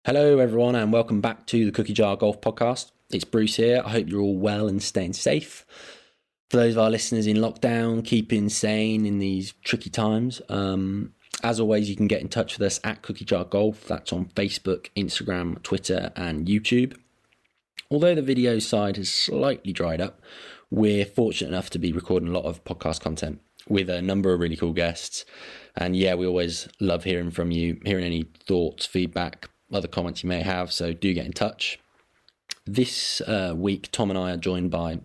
Hello, everyone, and welcome back to the Cookie Jar Golf Podcast. It's Bruce here. I hope you're all well and staying safe. For those of our listeners in lockdown, keeping sane in these tricky times. As always, you can get in touch with us at Cookie Jar Golf. That's on Facebook, Instagram, Twitter, and YouTube. Although the video side has slightly dried up, we're fortunate enough to be recording a lot of podcast content with a number of really cool guests. And yeah, we always love hearing from you, hearing any thoughts, feedback, other comments you may have, so do get in touch. This week, Tom and I are joined by,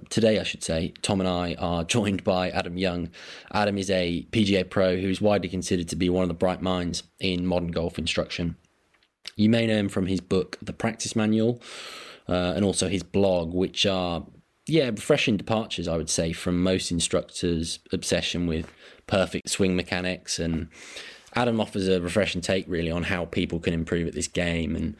today I should say, Tom and I are joined by Adam Young. Adam is a PGA pro who is widely considered to be one of the bright minds in modern golf instruction. You may know him from his book, The Practice Manual, and also his blog, which are, refreshing departures, I would say, from most instructors' obsession with perfect swing mechanics. And Adam offers a refreshing take, really, on how people can improve at this game. And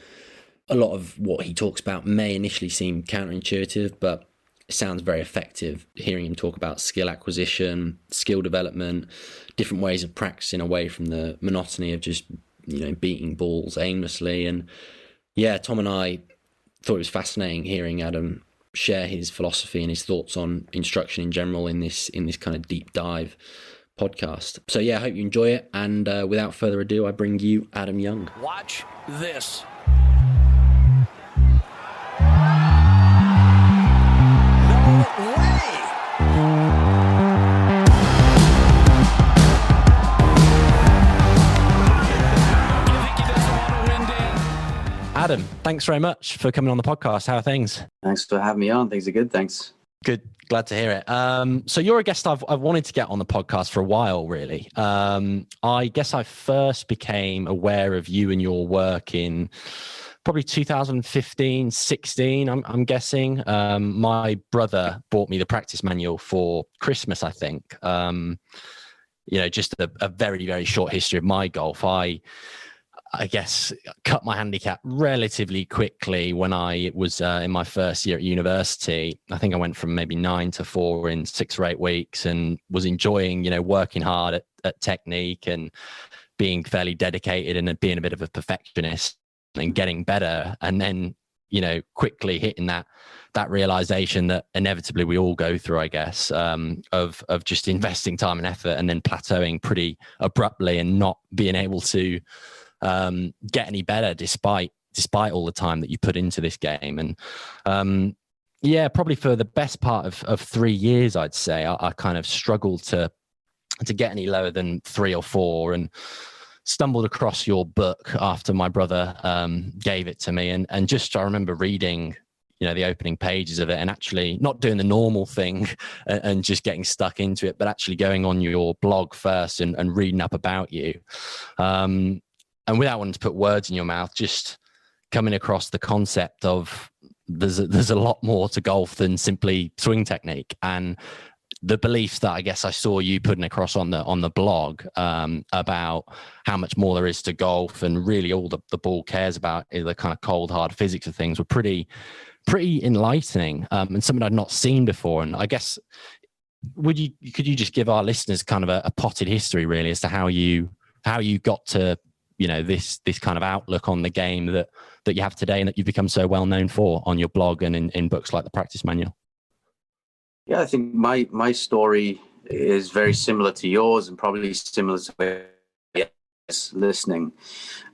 a lot of what he talks about may initially seem counterintuitive, but it sounds very effective. Hearing him talk about skill acquisition, skill development, different ways of practicing away from the monotony of just, beating balls aimlessly. And yeah, Tom and I thought it was fascinating hearing Adam share his philosophy and his thoughts on instruction in general in this kind of deep dive podcast. So yeah, I hope you enjoy it. And without further ado, I bring you Adam Young. Watch this. No way! Adam, thanks very much for coming on the podcast. How are things? Thanks for having me on. Things are good, thanks. Good. Glad to hear it. So you're a guest I've wanted to get on the podcast for a while, really. I guess I first became aware of you and your work in probably 2015, 16, I'm guessing. My brother bought me the practice manual for Christmas, I think. Just a very, very short history of my golf. I guess cut my handicap relatively quickly when I was in my first year at university. I think I went from maybe 9 to 4 in 6 or 8 weeks and was enjoying, working hard at technique and being fairly dedicated and being a bit of a perfectionist and getting better. And then, quickly hitting that realization that inevitably we all go through, I guess, of just investing time and effort and then plateauing pretty abruptly and not being able to get any better despite all the time that you put into this game. And probably for the best part of 3 years, I'd say I kind of struggled to get any lower than 3 or 4, and stumbled across your book after my brother gave it to me, and just I remember reading the opening pages of it and actually not doing the normal thing and just getting stuck into it, but actually going on your blog first and reading up about you. And without wanting to put words in your mouth, just coming across the concept of there's a lot more to golf than simply swing technique, and the beliefs that I guess I saw you putting across on the blog about how much more there is to golf, and really all the ball cares about is the kind of cold hard physics of things, were pretty enlightening, and something I'd not seen before. And I guess could you just give our listeners kind of a potted history, really, as to how you got to this kind of outlook on the game that you have today and that you've become so well known for on your blog and in books like The Practice Manual? Yeah, I think my story is very similar to yours and probably similar to listening.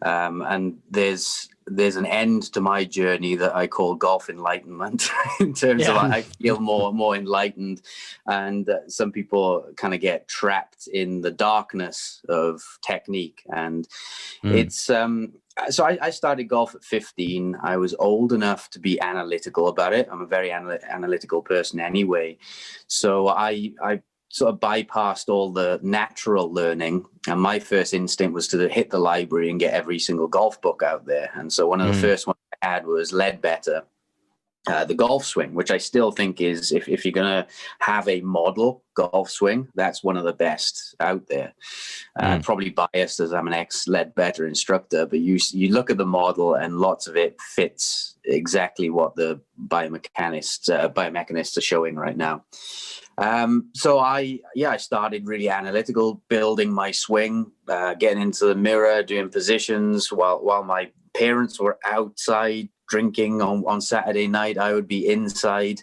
And there's an end to my journey that I call golf enlightenment in terms of I feel more enlightened, and some people kind of get trapped in the darkness of technique. And it's so I started golf at 15. I was old enough to be analytical about it. I'm a very analytical person anyway. So I sort of bypassed all the natural learning, and my first instinct was to hit the library and get every single golf book out there. And so one of the first ones I had was Ledbetter, the golf swing, which I still think is, if you're going to have a model golf swing, that's one of the best out there. Probably biased as I'm an ex-Ledbetter instructor, but you look at the model and lots of it fits exactly what the biomechanists are showing right now. So I started really analytical, building my swing, getting into the mirror, doing positions while my parents were outside drinking on Saturday night. I would be inside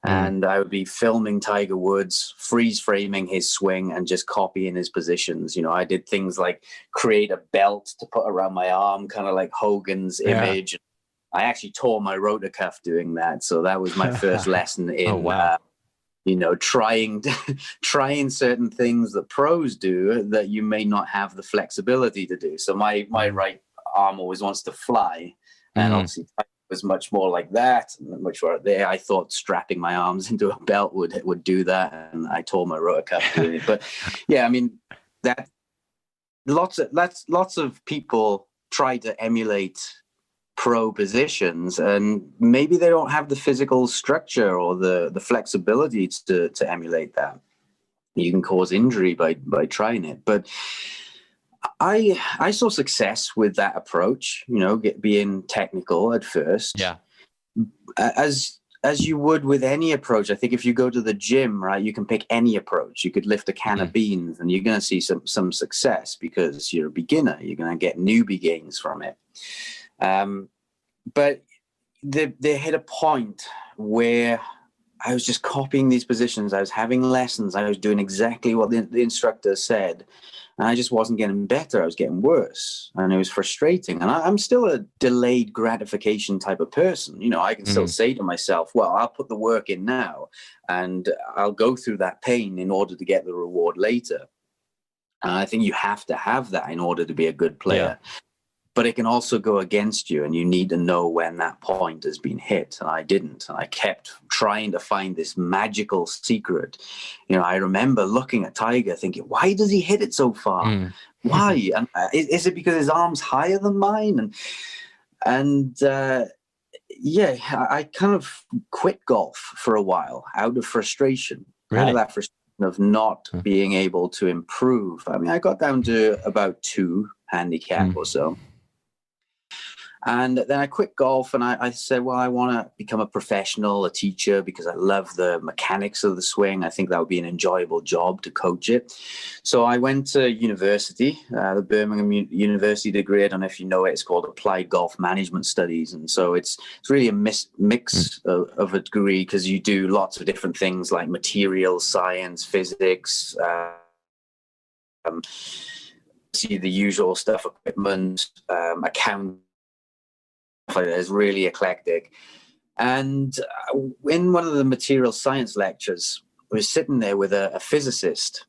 and I would be filming Tiger Woods, freeze framing his swing and just copying his positions. You know, I did things like create a belt to put around my arm, kind of like Hogan's image. I actually tore my rotor cuff doing that. So that was my first lesson in, trying certain things that pros do that you may not have the flexibility to do. So my right arm always wants to fly. And obviously it was much more like that, much more there. I thought strapping my arms into a belt would do that. And I tore my rotor cuff doing it. But yeah, I mean, that lots of people try to emulate pro positions, and maybe they don't have the physical structure or the flexibility to emulate that. You can cause injury by trying it. But I saw success with that approach, you know, being technical at first. Yeah. As you would with any approach. I think if you go to the gym, right, you can pick any approach. You could lift a can of beans and you're going to see some success because you're a beginner. You're going to get newbie gains from it. But they hit a point where I was just copying these positions. I was having lessons. I was doing exactly what the instructor said. And I just wasn't getting better. I was getting worse. And it was frustrating. And I'm still a delayed gratification type of person. You know, I can still say to myself, well, I'll put the work in now and I'll go through that pain in order to get the reward later. And I think you have to have that in order to be a good player. Yeah. But it can also go against you, and you need to know when that point has been hit. And I didn't. And I kept trying to find this magical secret. You know, I remember looking at Tiger thinking, why does he hit it so far? Why? And is it because his arm's higher than mine? And I kind of quit golf for a while out of frustration. Really? Out of that frustration of not being able to improve. I mean, I got down to about 2 handicap or so. And then I quit golf and I said, well, I want to become a professional, a teacher, because I love the mechanics of the swing. I think that would be an enjoyable job to coach it. So I went to university, the Birmingham University degree. I don't know if you know it. It's called Applied Golf Management Studies. And so it's really a mix of a degree because you do lots of different things like materials science, physics, see the usual stuff, equipment, accounting. It's really eclectic. And in one of the material science lectures, we were sitting there with a physicist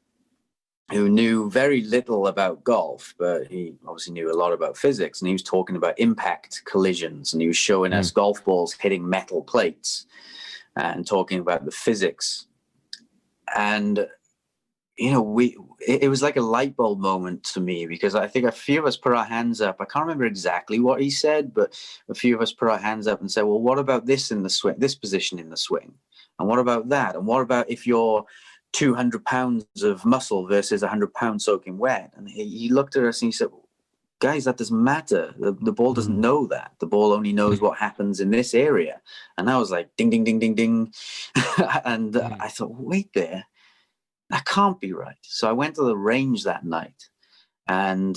who knew very little about golf, but he obviously knew a lot about physics. And he was talking about impact collisions, and he was showing us golf balls hitting metal plates and talking about the physics. And you know, it was like a light bulb moment to me, because I think a few of us put our hands up. I can't remember exactly what he said, but a few of us put our hands up and said, well, what about this in the swing, this position in the swing? And what about that? And what about if you're 200 pounds of muscle versus 100 pounds soaking wet? And he looked at us and he said, guys, that doesn't matter. The ball doesn't know that. The ball only knows what happens in this area. And I was like, ding, ding, ding, ding, ding. And I thought, wait there. That can't be right. So I went to the range that night and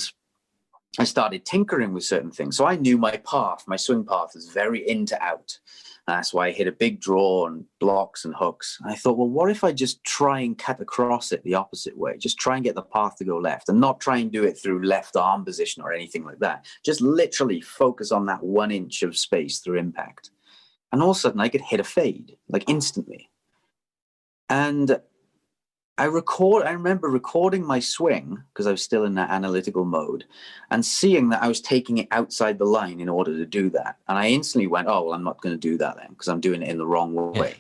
I started tinkering with certain things. So I knew my path, my swing path is very in to out. And that's why I hit a big draw and blocks and hooks. And I thought, well, what if I just try and cut across it the opposite way? Just try and get the path to go left and not try and do it through left arm position or anything like that. Just literally focus on that 1 inch of space through impact. And all of a sudden I could hit a fade, like instantly. And I remember recording my swing because I was still in that analytical mode and seeing that I was taking it outside the line in order to do that. And I instantly went, oh, well, I'm not going to do that then because I'm doing it in the wrong way.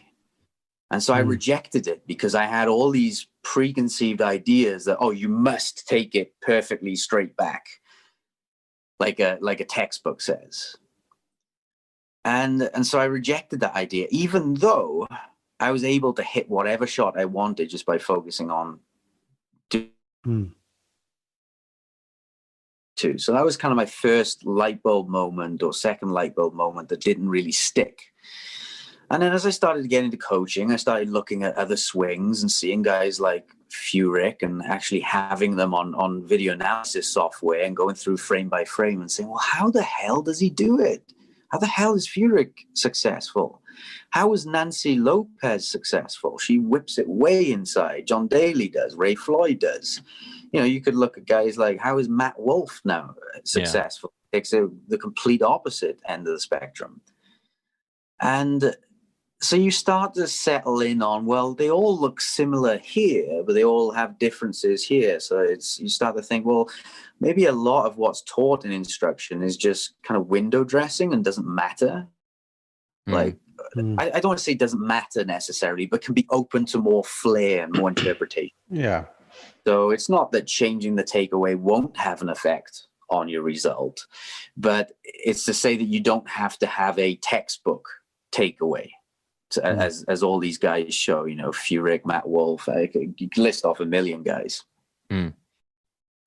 And so I rejected it because I had all these preconceived ideas that, oh, you must take it perfectly straight back, like a textbook says. And so I rejected that idea, even though I was able to hit whatever shot I wanted just by focusing on two. So that was kind of my first light bulb moment or second light bulb moment that didn't really stick. And then as I started to get into coaching, I started looking at other swings and seeing guys like Furyk and actually having them on video analysis software and going through frame by frame and saying, well, how the hell does he do it? How the hell is Furyk successful? How is Nancy Lopez successful? She whips it way inside. John Daly does. Ray Floyd does. You could look at guys like, how is Matt Wolf now successful? Yeah. Takes the complete opposite end of the spectrum. And so you start to settle in on, well, they all look similar here, but they all have differences here. So you start to think, well, maybe a lot of what's taught in instruction is just kind of window dressing and doesn't matter. I don't want to say it doesn't matter necessarily, but can be open to more flair and more interpretation. Yeah. So it's not that changing the takeaway won't have an effect on your result, but it's to say that you don't have to have a textbook takeaway. As all these guys show, Furyk, Matt Wolf, you can list off a million guys. And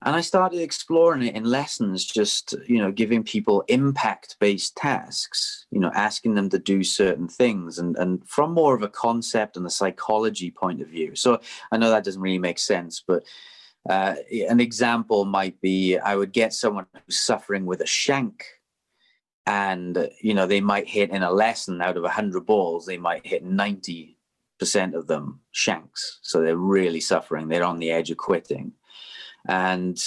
I started exploring it in lessons, just, giving people impact-based tasks, asking them to do certain things and from more of a concept and a psychology point of view. So I know that doesn't really make sense, but an example might be I would get someone who's suffering with a shank. And, they might hit in a lesson out of 100 balls, they might hit 90% of them shanks. So they're really suffering. They're on the edge of quitting. And,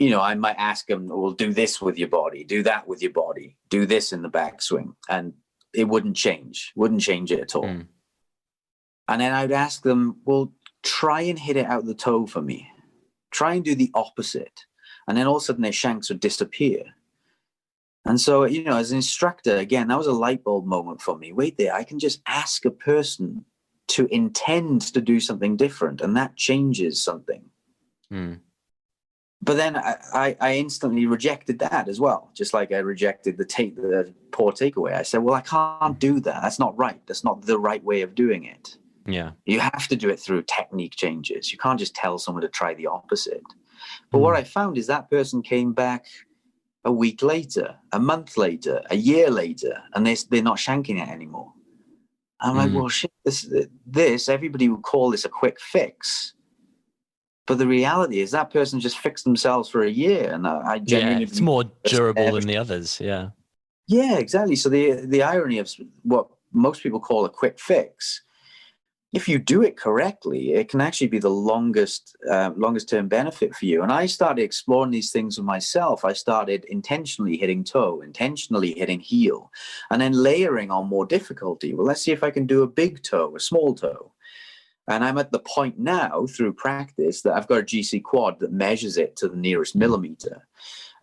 I might ask them, well, do this with your body, do that with your body, do this in the backswing. And it wouldn't change it at all. And then I'd ask them, well, try and hit it out the toe for me. Try and do the opposite. And then all of a sudden their shanks would disappear. And so, as an instructor, again, that was a light bulb moment for me. Wait there, I can just ask a person to intend to do something different, and that changes something. But then I instantly rejected that as well, just like I rejected the poor takeaway. I said, well, I can't do that. That's not right. That's not the right way of doing it. Yeah. You have to do it through technique changes. You can't just tell someone to try the opposite. But what I found is that person came back a week later, a month later, a year later, and they're not shanking it anymore. I'm like, well, shit, this everybody would call this a quick fix. But the reality is that person just fixed themselves for a year. And I genuinely it's more durable than the others. Yeah. Yeah, exactly. So the irony of what most people call a quick fix, if you do it correctly, it can actually be the longest term benefit for you. And I started exploring these things with myself. I started intentionally hitting toe, intentionally hitting heel, and then layering on more difficulty. Well, let's see if I can do a big toe, a small toe. And I'm at the point now through practice that I've got a GC quad that measures it to the nearest millimeter.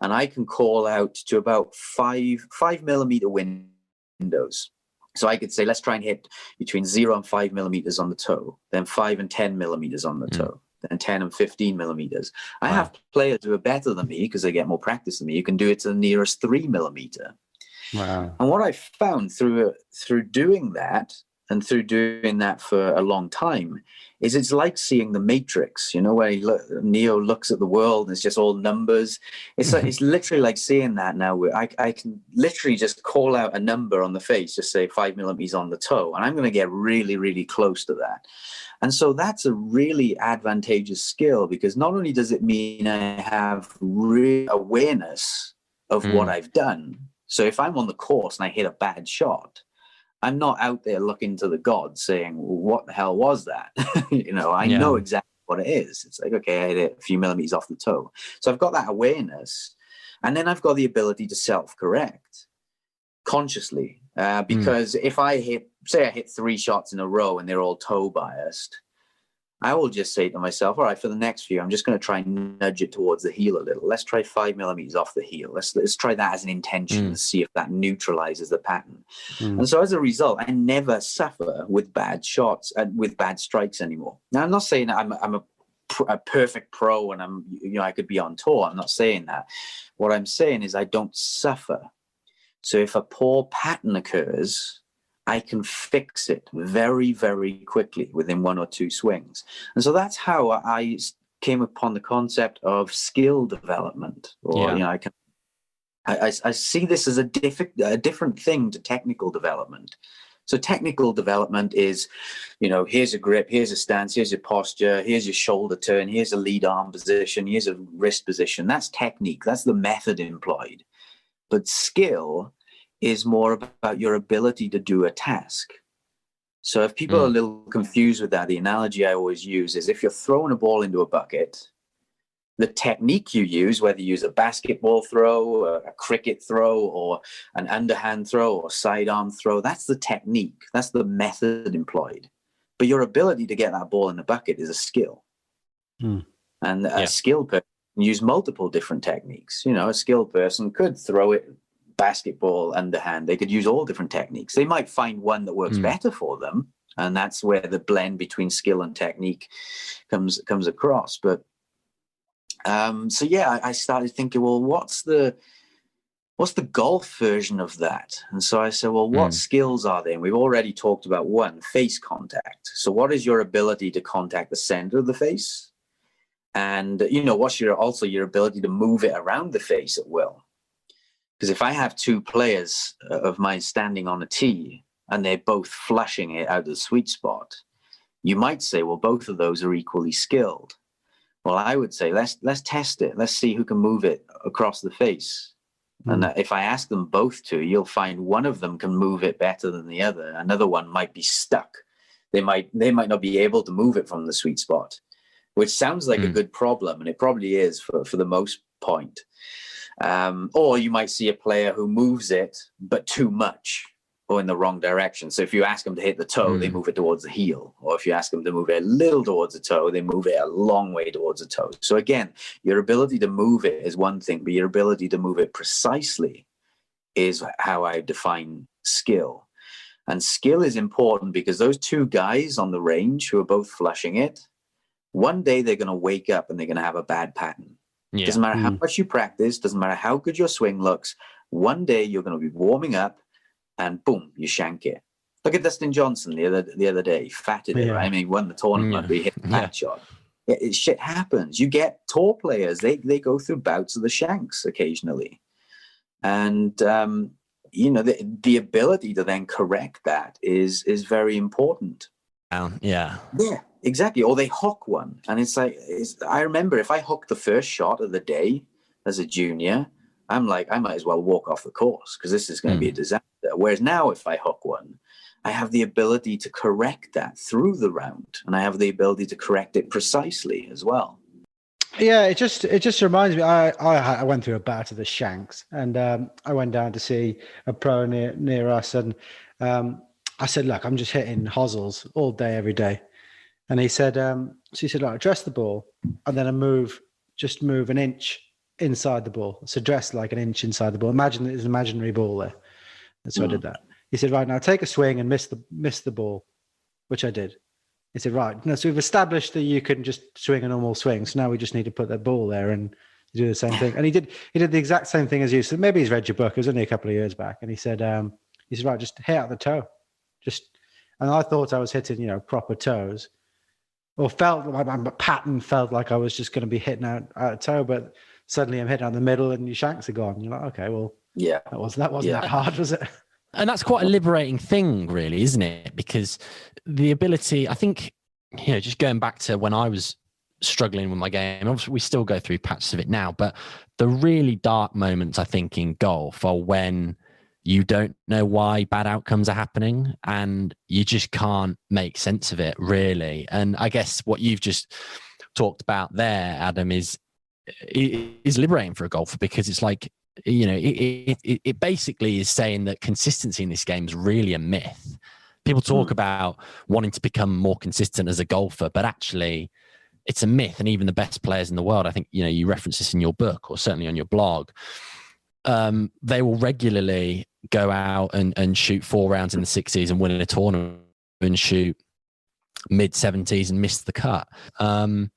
And I can call out to about 5 millimeter windows. So I could say, let's try and hit between 0 and 5 millimeters on the toe, then 5 and 10 millimeters on the toe, then 10 and 15 millimeters. I have players who are better than me because they get more practice than me. You can do it to the nearest 3 millimeter. Wow. And what I found through doing that, and through doing that for a long time, is it's like seeing the Matrix, where Neo looks at the world and it's just all numbers. It's like, it's literally like seeing that now, where I can literally just call out a number on the face, just say 5 millimeters on the toe, and I'm going to get really, really close to that. And so that's a really advantageous skill, because not only does it mean I have real awareness of what I've done. So if I'm on the course and I hit a bad shot, I'm not out there looking to the gods saying, well, what the hell was that? I know exactly what it is. It's like, okay, I hit it a few millimeters off the toe. So I've got that awareness. And then I've got the ability to self-correct consciously. Because if I hit 3 shots in a row and they're all toe biased, I will just say to myself, all right, for the next few, I'm just going to try and nudge it towards the heel a little. Let's try 5 millimeters off the heel. Let's try that as an intention and see if that neutralizes the pattern. And so as a result, I never suffer with bad shots and with bad strikes anymore. Now, I'm not saying I'm a perfect pro and I could be on tour. I'm not saying that. What I'm saying is I don't suffer. So if a poor pattern occurs, I can fix it very, very quickly within 1 or 2 swings. And so that's how I came upon the concept of skill development. I see this as a different thing to technical development, So technical development is, here's a grip, here's a stance, here's your posture, here's your shoulder turn, here's a lead arm position, here's a wrist position. That's technique. That's the method employed. But skill is more about your ability to do a task. So if people are a little confused with that, the analogy I always use is if you're throwing a ball into a bucket, the technique you use, whether you use a basketball throw, a cricket throw, or an underhand throw, or sidearm throw, that's the technique. That's the method employed. But your ability to get that ball in the bucket is a skill. And a skilled person can use multiple different techniques. A skilled person could throw it basketball underhand. They could use all different techniques. They might find one that works better for them. And that's where the blend between skill and technique comes across. But I started thinking, well, what's the golf version of that? And so I said, well, what skills are there? And we've already talked about one, face contact. So what is your ability to contact the center of the face? And, what's your ability to move it around the face at will? Because if I have two players of mine standing on a tee and they're both flushing it out of the sweet spot, you might say, well, both of those are equally skilled. Well, I would say, let's test it. Let's see who can move it across the face. And if I ask them both to, you'll find one of them can move it better than the other. Another one might be stuck. They might not be able to move it from the sweet spot, which sounds like a good problem. And it probably is for the most point. Or you might see a player who moves it, but too much, or in the wrong direction. So if you ask them to hit the toe, they move it towards the heel. Or if you ask them to move it a little towards the toe, they move it a long way towards the toe. So again, your ability to move it is one thing, but your ability to move it precisely is how I define skill. And skill is important because those two guys on the range who are both flushing it, one day they're going to wake up and they're going to have a bad pattern. Yeah. Doesn't matter how much you practice, doesn't matter how good your swing looks, one day you're going to be warming up and boom, you shank it. Look at Dustin Johnson the other day. He fatted it, right? I mean, he won the tournament, but he hit the fat shot. Shit happens. You get tour players, they go through bouts of the shanks occasionally. And, the ability to then correct that is very important. Yeah, exactly. Or they hook one. And I remember if I hooked the first shot of the day as a junior, I'm like, I might as well walk off the course because this is going to be a disaster. Whereas now if I hook one, I have the ability to correct that through the round, and I have the ability to correct it precisely as well. Yeah, it just reminds me. I went through a bout of the shanks, and I went down to see a pro near us, and I said, "Look, I'm just hitting hosels all day, every day." And he said, "So he said, look, address the ball, and then just move an inch inside the ball. So dress like an inch inside the ball. Imagine there's an imaginary ball there." And so I did that. He said, "Right, now take a swing and miss the ball," which I did. He said, "Right, no, so we've established that you can just swing a normal swing. So now we just need to put that ball there and do the same thing." And he did the exact same thing as you. So maybe he's read your book. It was only a couple of years back. And he said, "Right, just hit out the toe." And I thought I was hitting, proper toes, or felt like my pattern felt like I was just going to be hitting out a toe, but suddenly I'm hitting out the middle and your shanks are gone. You're like, okay, well, yeah, that wasn't that hard, was it? And that's quite a liberating thing, really, isn't it? Because the ability, I think, just going back to when I was struggling with my game, obviously we still go through patches of it now, but the really dark moments, I think, in golf are when you don't know why bad outcomes are happening and you just can't make sense of it, really. And I guess what you've just talked about there, Adam, is liberating for a golfer, because it's like, it basically is saying that consistency in this game is really a myth. People talk about wanting to become more consistent as a golfer, but actually it's a myth. And even the best players in the world, I think, you reference this in your book or certainly on your blog, they will regularly go out and shoot 4 rounds in the 60s and win in a tournament and shoot mid-70s and miss the cut. To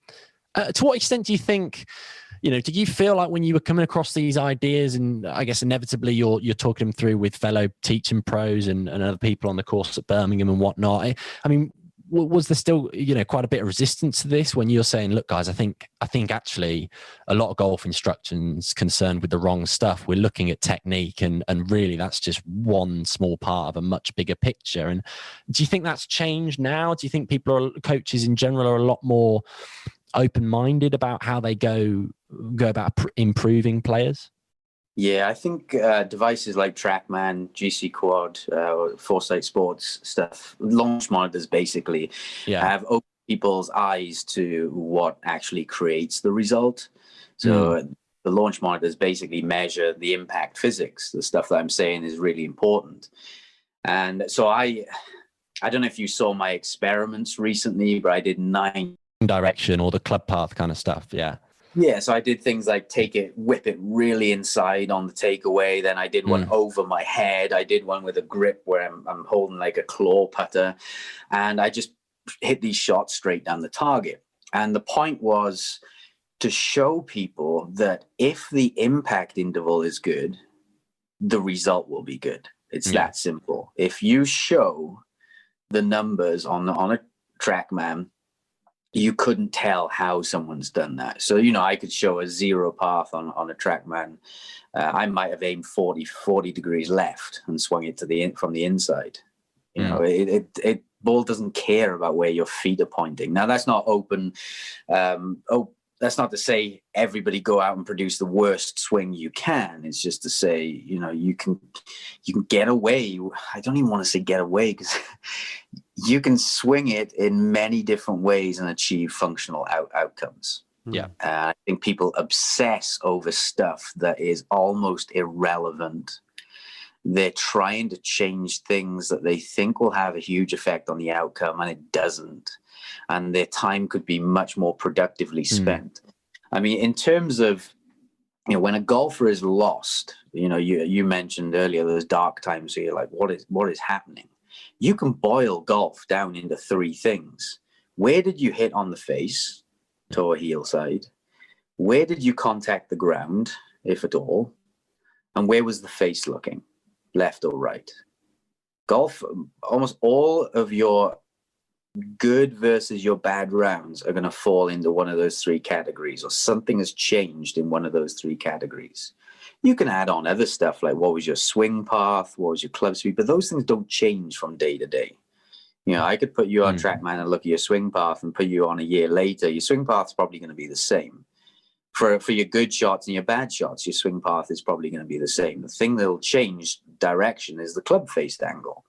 what extent do you think, did you feel like when you were coming across these ideas, and I guess inevitably you're talking them through with fellow teaching pros and other people on the course at Birmingham and whatnot, I mean, was there still, quite a bit of resistance to this when you're saying, look, guys, I think actually a lot of golf instruction's concerned with the wrong stuff. We're looking at technique and really that's just one small part of a much bigger picture. And do you think that's changed now? Do you think coaches in general are a lot more open-minded about how they go about improving players? Yeah, I think devices like TrackMan, GC Quad, Foresight Sports stuff, launch monitors basically, have opened people's eyes to what actually creates the result. So the launch monitors basically measure the impact physics. The stuff that I'm saying is really important. And so I don't know if you saw my experiments recently, but I did 9 direction or the club path kind of stuff. Yeah, so I did things like whip it really inside on the takeaway. Then I did one over my head. I did one with a grip where I'm holding like a claw putter. And I just hit these shots straight down the target. And the point was to show people that if the impact interval is good, the result will be good. It's that simple. If you show the numbers on a TrackMan, you couldn't tell how someone's done that. So, I could show a 0 path on a TrackMan. I might have aimed 40 degrees left and swung it from the inside. It ball doesn't care about where your feet are pointing. Now, that's not open. That's not to say everybody go out and produce the worst swing you can. It's just to say, you can get away. I don't even want to say get away because you can swing it in many different ways and achieve functional outcomes. Yeah. I think people obsess over stuff that is almost irrelevant. They're trying to change things that they think will have a huge effect on the outcome, and it doesn't. And their time could be much more productively spent. I mean, in terms of, when a golfer is lost, you mentioned earlier those dark times where you're like, what is happening? You can boil golf down into 3 things. Where did you hit on the face, toe or heel side? Where did you contact the ground, if at all? And where was the face looking, left or right? Golf, almost all of your good versus your bad rounds are going to fall into one of those 3 categories, or something has changed in one of those 3 categories. You can add on other stuff like what was your swing path, what was your club speed, but those things don't change from day to day. I could put you on TrackMan and look at your swing path and put you on a year later. Your swing path is probably going to be the same. For your good shots and your bad shots, your swing path is probably going to be the same. The thing that will change direction is the club face angle.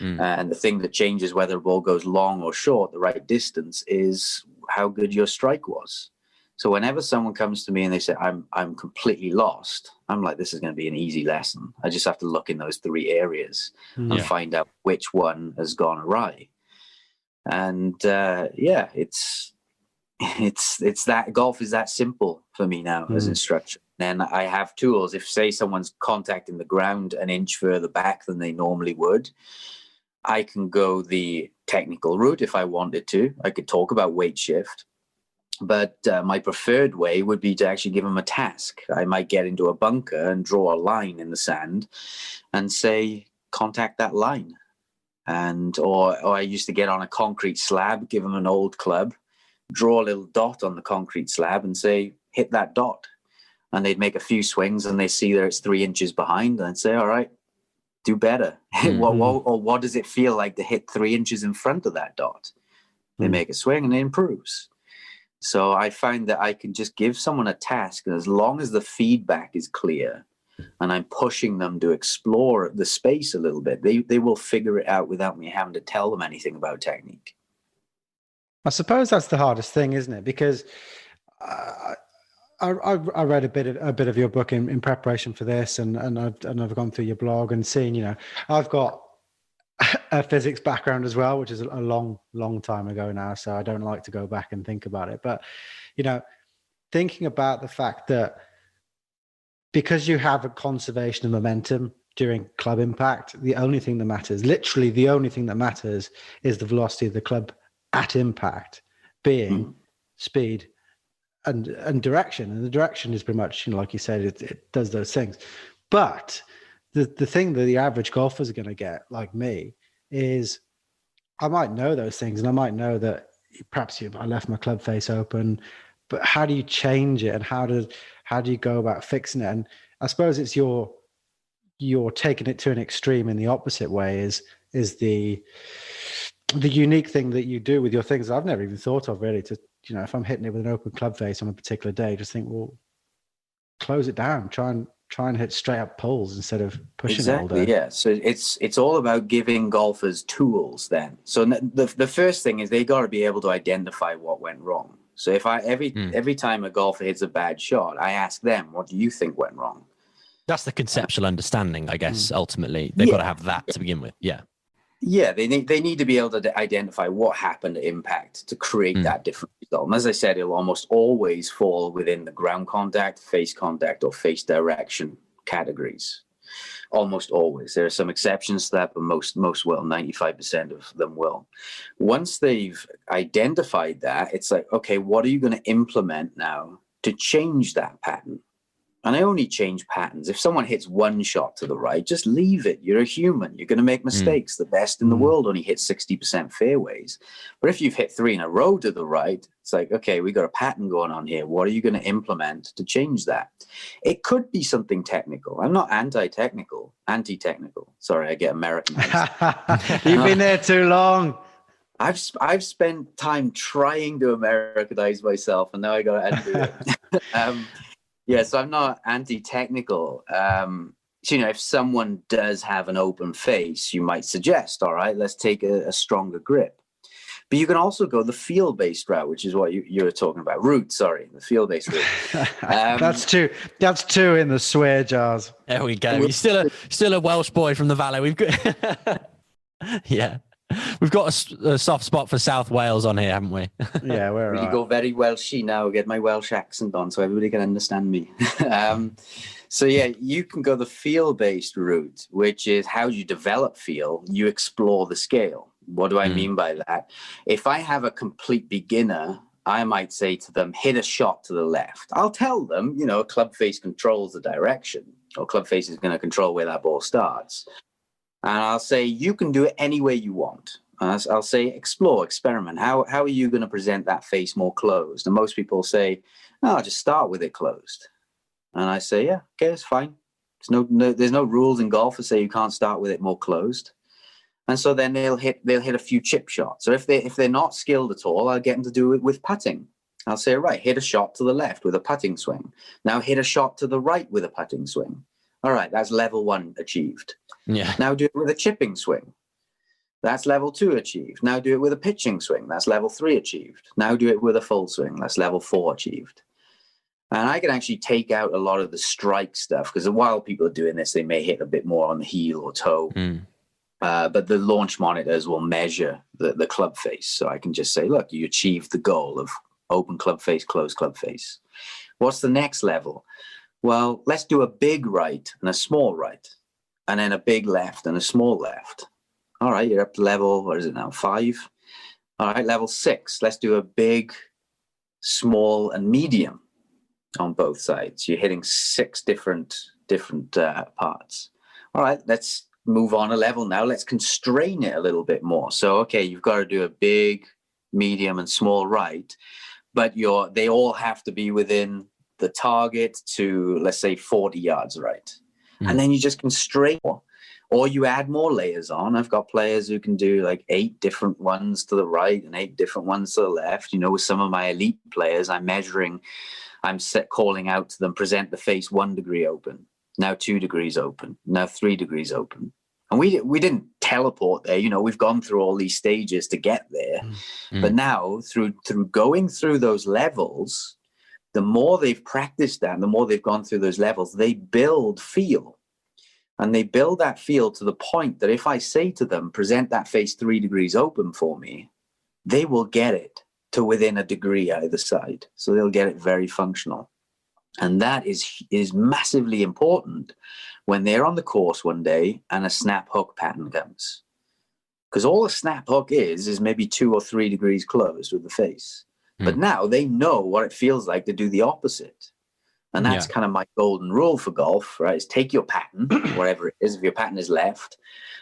And the thing that changes whether a ball goes long or short, the right distance, is how good your strike was. So whenever someone comes to me and they say, I'm completely lost, I'm like, this is going to be an easy lesson. I just have to look in those 3 areas and find out which one has gone awry. And it's that golf is that simple for me now as instructor. Then I have tools. If, say, someone's contacting the ground an inch further back than they normally would, I can go the technical route if I wanted to. I could talk about weight shift. But my preferred way would be to actually give them a task. I might get into a bunker and draw a line in the sand and say, contact that line. Or I used to get on a concrete slab, give them an old club, draw a little dot on the concrete slab and say, hit that dot. And they'd make a few swings and they see that it's 3 inches behind. And I'd say, all right, do better. What does it feel like to hit 3 inches in front of that dot? They make a swing and it improves. So I find that I can just give someone a task, and as long as the feedback is clear and I'm pushing them to explore the space a little bit, they will figure it out without me having to tell them anything about technique. I suppose that's the hardest thing, isn't it? Because I read a bit of your book in preparation for this, and I've gone through your blog and seen, I've got a physics background as well, which is a long time ago now, so I don't like to go back and think about it. But thinking about the fact that because you have a conservation of momentum during club impact, the only thing that matters, literally the only thing that matters, is the velocity of the club at impact, being speed and direction. And the direction is pretty much, like you said, it does those things. But the thing that the average golfer is going to get, like me, is I might know those things, and I might know that perhaps I left my club face open, but how do you change it, and how do you go about fixing it? And I suppose it's you're taking it to an extreme in the opposite way. Is the unique thing that you do with your things I've never even thought of, really. To, if I'm hitting it with an open club face on a particular day, just think, well, close it down. Try and hit straight up pulls instead of pushing it all day. Yeah. So it's all about giving golfers tools then. So the first thing is they got to be able to identify what went wrong. So if every time a golfer hits a bad shot, I ask them, what do you think went wrong? That's the conceptual understanding, I guess. Ultimately, they've got to have that to begin with. Yeah. Yeah, they need to be able to identify what happened to impact to create that different result. And as I said, it'll almost always fall within the ground contact, or face direction categories. Almost always. There are some exceptions to that, but most will. 95% of them will. Once they've identified that, it's like, okay, what are you going to implement now to change that pattern? And I only change patterns. If someone hits one shot to the right, just leave it. You're a human. You're going to make mistakes. The best in the world only hit 60% fairways. But if you've hit 3 in a row to the right, it's like, okay, we got a pattern going on here. What are you going to implement to change that? It could be something technical. I'm not anti-technical. Sorry, I get Americanized. You've been there too long. I've spent time trying to Americanize myself, and now I got to undo it. Yeah, so I'm not anti-technical. If someone does have an open face, you might suggest, all right, let's take a stronger grip. But you can also go the feel-based route, which is what you were talking about. The feel-based route. That's two in the swear jars. There we go. You're still a Welsh boy from the Valley. We've got yeah. We've got a soft spot for South Wales on here, haven't we? Yeah, we're right. You go very Welshy now, get my Welsh accent on so everybody can understand me. So yeah, you can go the feel-based route, which is how you develop feel. You explore the scale. What do I mean by that? If I have a complete beginner, I might say to them, hit a shot to the left. I'll tell them, club face controls the direction, or club face is going to control where that ball starts. And I'll say, you can do it any way you want. I'll say, explore, experiment. How are you going to present that face more closed? And most people say, no, I'll just start with it closed. And I say, yeah, okay, it's fine. There's no rules in golf that say you can't start with it more closed. And so then they'll hit a few chip shots. So if they're not skilled at all, I'll get them to do it with putting. I'll say, right, hit a shot to the left with a putting swing. Now hit a shot to the right with a putting swing. All right, that's level 1 achieved. Yeah. Now do it with a chipping swing. That's level 2 achieved. Now do it with a pitching swing. That's level 3 achieved. Now do it with a full swing. That's level 4 achieved. And I can actually take out a lot of the strike stuff, because while people are doing this, they may hit a bit more on the heel or toe. But the launch monitors will measure the club face. So I can just say, look, you achieved the goal of open club face, closed club face. What's the next level? Well, let's do a big right and a small right, and then a big left and a small left. All right, you're up to level, what is it now, 5? All right, level 6. Let's do a big, small, and medium on both sides. You're hitting 6 different parts. All right, let's move on a level now. Let's constrain it a little bit more. So, okay, you've got to do a big, medium, and small right, but they all have to be within the target to, let's say, 40 yards right. And then you just constrain more, or you add more layers on. I've got players who can do like 8 different ones to the right and 8 different ones to the left. With some of my elite players, I'm calling out to them, present the face 1 degree open, now 2 degrees open, now 3 degrees open. And we didn't teleport there. We've gone through all these stages to get there. But now through going through those levels, the more they've practiced that, the more they've gone through those levels, they build feel. And they build that feel to the point that if I say to them, present that face 3 degrees open for me, they will get it to within a degree either side. So they'll get it very functional. And that is massively important when they're on the course one day and a snap hook pattern comes. Because all a snap hook is maybe 2 or 3 degrees closed with the face. But now they know what it feels like to do the opposite. And that's kind of my golden rule for golf, right? Is take your pattern, wherever it is, if your pattern is left,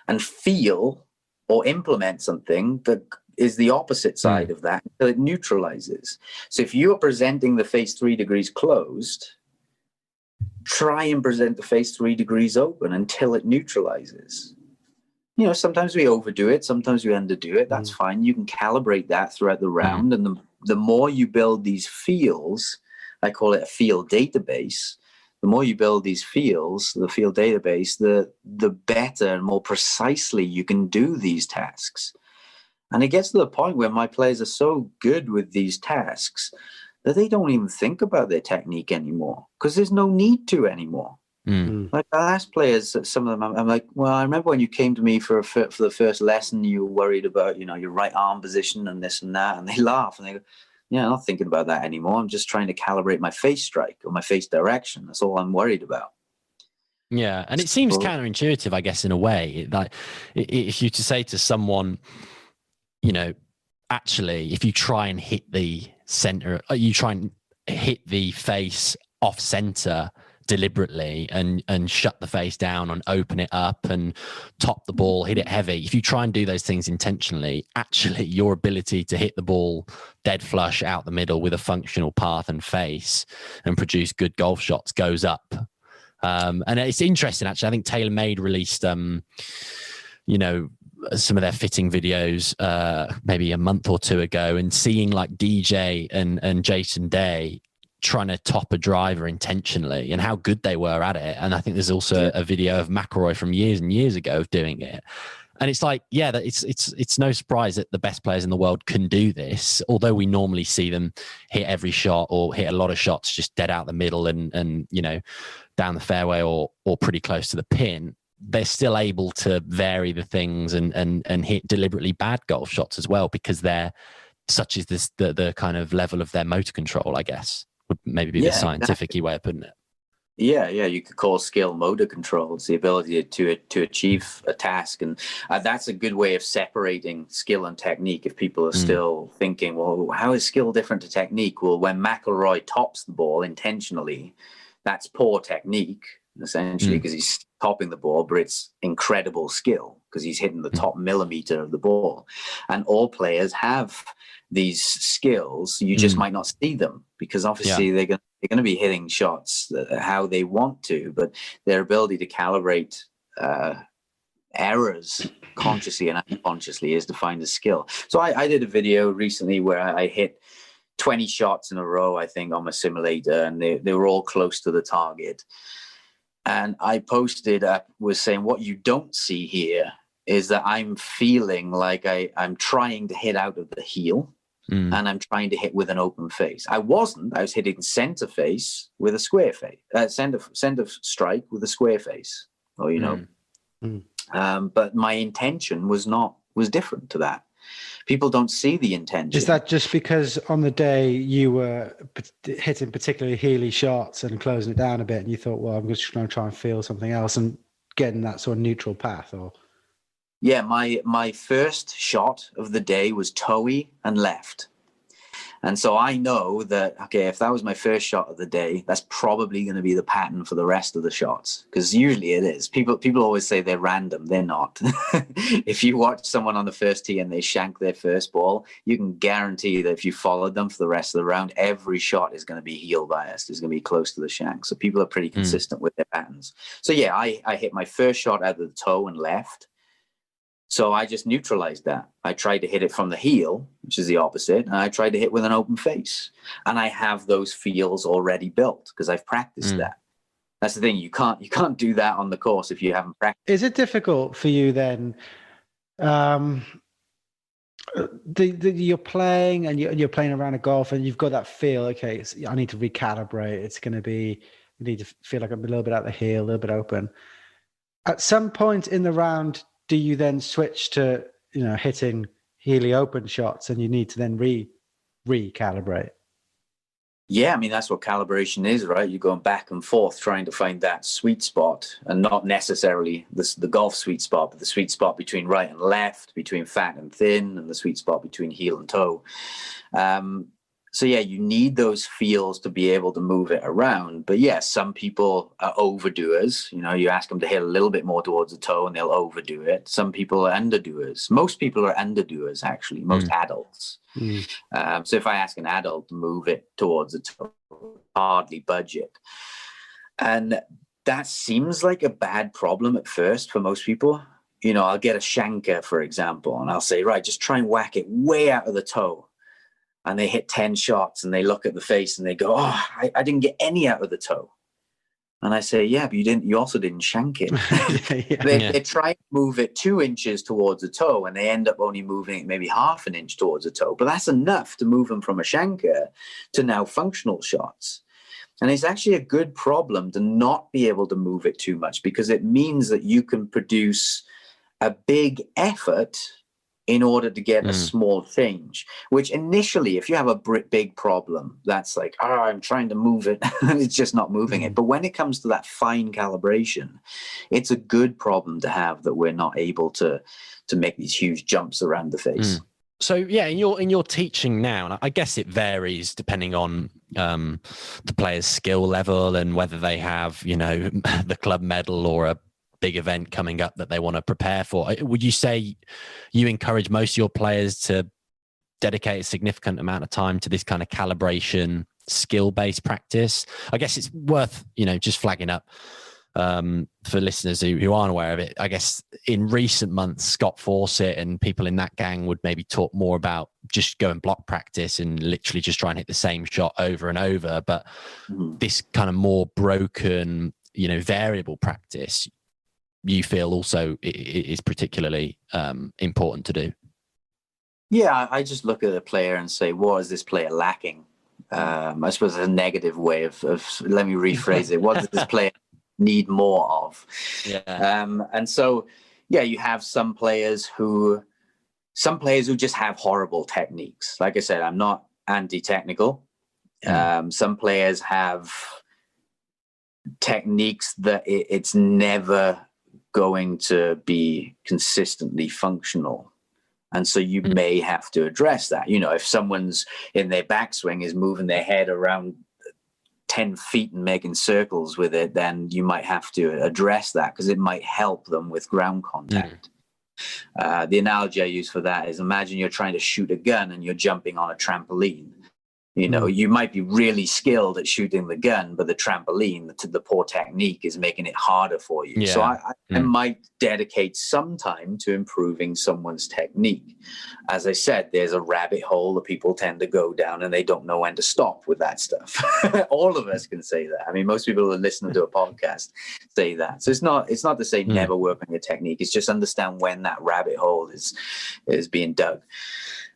and feel or implement something that is the opposite side of that until it neutralizes. So if you are presenting the face 3 degrees closed, try and present the face 3 degrees open until it neutralizes. You know, sometimes we overdo it, sometimes we underdo it. That's fine. You can calibrate that throughout the round. And the more you build these fields, I call it a field database. The more you build these fields, the field database, the better and more precisely you can do these tasks. And it gets to the point where my players are so good with these tasks that they don't even think about their technique anymore because there's no need to anymore. Like I ask players, some of them, I'm like, well, I remember when you came to me for the first lesson, you were worried about, you know, your right arm position and this and that. And they laugh and they go, yeah, I'm not thinking about that anymore. I'm just trying to calibrate my face strike or my face direction. That's all I'm worried about. Yeah. And it seems counterintuitive, I guess, in a way. Like if you to say to someone, you know, actually, if you try and hit the center, you try and hit the face off center deliberately and shut the face down and open it up and top the ball, hit it heavy. If you try and do those things intentionally, actually your ability to hit the ball dead flush out the middle with a functional path and face and produce good golf shots goes up. And it's interesting, actually. I think TaylorMade released, you know, some of their fitting videos maybe a month or two ago, and seeing like DJ and Jason Day trying to top a driver intentionally and how good they were at it. And I think there's also a video of McIlroy from years and years ago of doing it. And it's like, yeah, that it's no surprise that the best players in the world can do this, although we normally see them hit every shot or hit a lot of shots just dead out the middle and you know, down the fairway or pretty close to the pin. They're still able to vary the things and hit deliberately bad golf shots as well, because they're such is this the kind of level of their motor control, I guess, would maybe be the scientific way of putting it. Yeah, you could call skill motor control. It's the ability to achieve a task, and that's a good way of separating skill and technique. If people are still thinking, well, how is skill different to technique? Well, when McIlroy tops the ball intentionally, that's poor technique, essentially, because he's topping the ball, but it's incredible skill because he's hitting the top millimeter of the ball. And all players have these skills. You just might not see them because obviously they're going to be hitting shots how they want to, but their ability to calibrate errors consciously and unconsciously is defined as skill. So I did a video recently where I hit 20 shots in a row, I think, on my simulator, and they were all close to the target. And I posted up was saying, what you don't see here is that I'm feeling like I'm trying to hit out of the heel. And I'm trying to hit with an open face. I wasn't. I was hitting center face with a square face. Center strike with a square face. Or but my intention was different to that. People don't see the intention. Is that just because on the day you were hitting particularly heely shots and closing it down a bit, and you thought, well, I'm just going to try and feel something else and getting that sort of neutral path, or? Yeah, my first shot of the day was toey and left. And so I know that, okay, if that was my first shot of the day, that's probably going to be the pattern for the rest of the shots, because usually it is. People always say they're random. They're not. If you watch someone on the first tee and they shank their first ball, you can guarantee that if you followed them for the rest of the round, every shot is going to be heel biased. It's going to be close to the shank. So people are pretty consistent with their patterns. So yeah, I hit my first shot out of the toe and left. So I just neutralized that. I tried to hit it from the heel, which is the opposite, and I tried to hit with an open face. And I have those feels already built because I've practiced that. That's the thing. You can't do that on the course if you haven't practiced. Is it difficult for you then? You're playing and you're playing around a golf and you've got that feel. Okay, I need to recalibrate. It's going to be, you need to feel like I'm a little bit out the heel, a little bit open. At some point in the round, do you then switch to, hitting heely open shots and you need to then recalibrate? Yeah, I mean, that's what calibration is, right? You're going back and forth trying to find that sweet spot, and not necessarily the golf sweet spot, but the sweet spot between right and left, between fat and thin, and the sweet spot between heel and toe. So yeah, you need those feels to be able to move it around. But yeah, some people are overdoers. You know, you ask them to hit a little bit more towards the toe and they'll overdo it. Some people are underdoers. Most people are underdoers, actually, most adults. So if I ask an adult to move it towards the toe, hardly budge it. And that seems like a bad problem at first for most people. You know, I'll get a shanker, for example, and I'll say, right, just try and whack it way out of the toe. And they hit 10 shots and they look at the face and they go, oh, I didn't get any out of the toe. And I say, yeah, but you also didn't shank it. They try to move it 2 inches towards the toe and they end up only moving it maybe half an inch towards the toe. But that's enough to move them from a shanker to now functional shots. And it's actually a good problem to not be able to move it too much, because it means that you can produce a big effort in order to get a small change, which initially, if you have a big problem, that's like, oh, I'm trying to move it, and it's just not moving it. But when it comes to that fine calibration, it's a good problem to have, that we're not able to make these huge jumps around the face. So yeah, in your teaching now, and I guess it varies depending on the player's skill level and whether they have, you know, the club medal or a big event coming up that they want to prepare for. Would you say you encourage most of your players to dedicate a significant amount of time to this kind of calibration, skill-based practice? I guess it's worth, you know, just flagging up for listeners who aren't aware of it. I guess in recent months, Scott Fawcett and people in that gang would maybe talk more about just go and block practice and literally just try and hit the same shot over and over. But this kind of more broken, you know, variable practice, you feel also is particularly important to do? Yeah, I just look at a player and say, what is this player lacking? I suppose a negative way of let me rephrase it. What does this player need more of? And so, yeah, you have some players who just have horrible techniques. Like I said, I'm not anti-technical. Some players have techniques that it's never going to be consistently functional. And so you may have to address that. You know, if someone's in their backswing is moving their head around 10 feet and making circles with it, then you might have to address that, because it might help them with ground contact. The analogy I use for that is, imagine you're trying to shoot a gun and you're jumping on a trampoline. You know, you might be really skilled at shooting the gun, but the trampoline, the poor technique, is making it harder for you. So I might dedicate some time to improving someone's technique. As I said, there's a rabbit hole that people tend to go down and they don't know when to stop with that stuff. All of us can say that. I mean, most people who listen to a podcast say that. So it's not to say never work on your technique. It's just understand when that rabbit hole is being dug.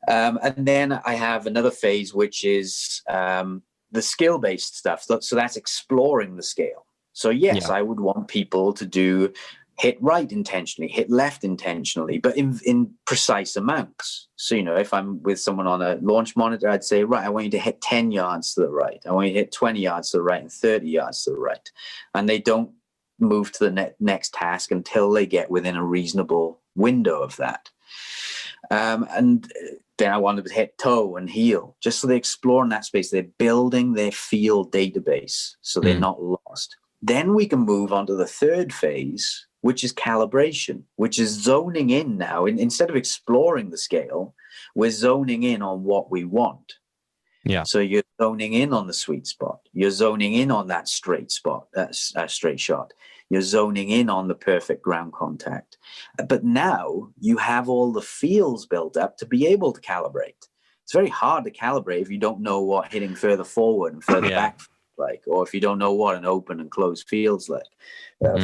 And then I have another phase, which is the skill-based stuff. So that's exploring the scale. So yes, I would want people to hit right intentionally, hit left intentionally, but in precise amounts. So, you know, if I'm with someone on a launch monitor, I'd say, right, I want you to hit 10 yards to the right. I want you to hit 20 yards to the right and 30 yards to the right. And they don't move to the next task until they get within a reasonable window of that. And then I want them to hit toe and heel, just so they explore in that space. They're building their field database, so they're not lost. Then we can move on to the third phase, which is calibration, which is zoning in now. Instead of exploring the scale, we're zoning in on what we want. So you're zoning in on the sweet spot. You're zoning in on that straight spot, straight shot. You're zoning in on the perfect ground contact. But now you have all the feels built up to be able to calibrate. It's very hard to calibrate if you don't know what hitting further forward and further back like, or if you don't know what an open and closed feels like,